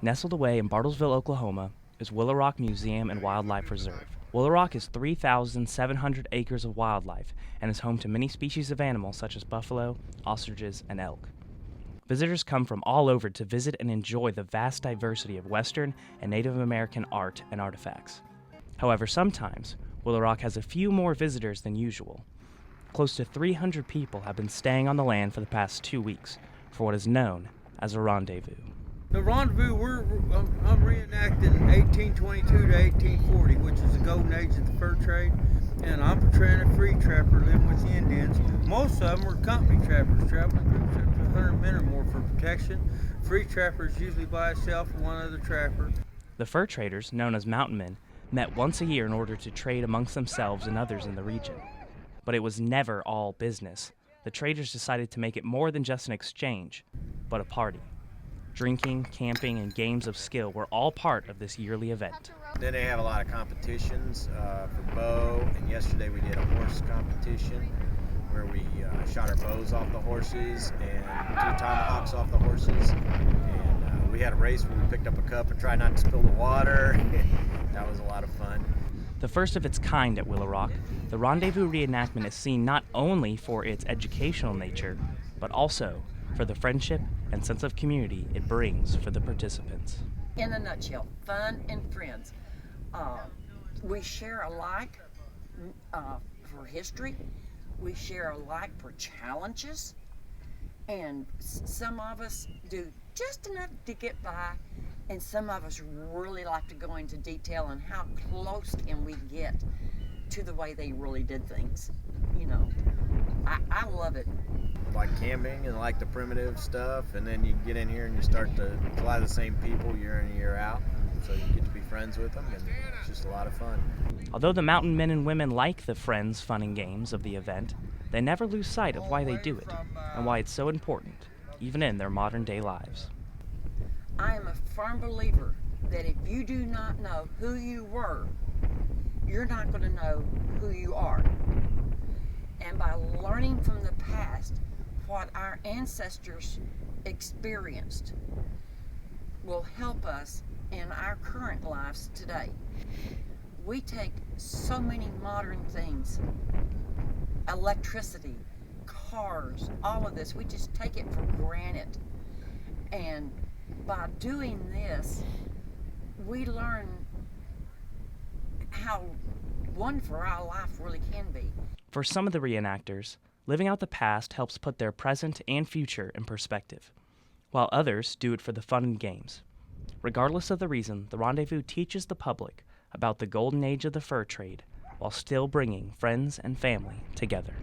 Nestled away in Bartlesville, Oklahoma, is Woolaroc Museum and Wildlife Reserve. Woolaroc is 3,700 acres of wildlife and is home to many species of animals such as buffalo, ostriches, and elk. Visitors come from all over to visit and enjoy the vast diversity of Western and Native American art and artifacts. However, sometimes Woolaroc has a few more visitors than usual. Close to 300 people have been staying on the land for the past 2 weeks for what is known as a rendezvous. The rendezvous, I'm reenacting 1822 to 1840, which is the golden age of the fur trade, and I'm portraying a free trapper living with the Indians. Most of them were company trappers, traveling groups up to 100 men or more for protection. Free trappers usually by itself and one other trapper. The fur traders, known as mountain men, met once a year in order to trade amongst themselves and others in the region. But it was never all business. The traders decided to make it more than just an exchange, but a party. Drinking, camping, and games of skill were all part of this yearly event. Then they have a lot of competitions for bow, and yesterday we did a horse competition where we shot our bows off the horses and 2 tomahawks off the horses. And we had a race where we picked up a cup and tried not to spill the water. That was a lot of fun. The first of its kind at Woolaroc, the rendezvous reenactment is seen not only for its educational nature, but also for the friendship and sense of community it brings for the participants. In a nutshell, fun and friends. We share alike for history. We share alike for challenges. And some of us do just enough to get by, and some of us really like to go into detail on how close can we get to the way they really did things. You know, I love it. Like camping and like the primitive stuff, and then you get in here and you start to fly the same people year in and year out, so you get to be friends with them, and it's just a lot of fun. Although the mountain men and women like the friends, fun, and games of the event, they never lose sight of why they do it and why it's so important, even in their modern-day lives. I am a firm believer that if you do not know who you were, you're not going to know who you are. And by learning from the past what our ancestors experienced will help us in our current lives today. We take so many modern things, electricity, cars, all of this, we just take it for granted. And by doing this, we learn how wonderful our life really can be. For some of the reenactors, living out the past helps put their present and future in perspective, while others do it for the fun and games. Regardless of the reason, the rendezvous teaches the public about the golden age of the fur trade while still bringing friends and family together.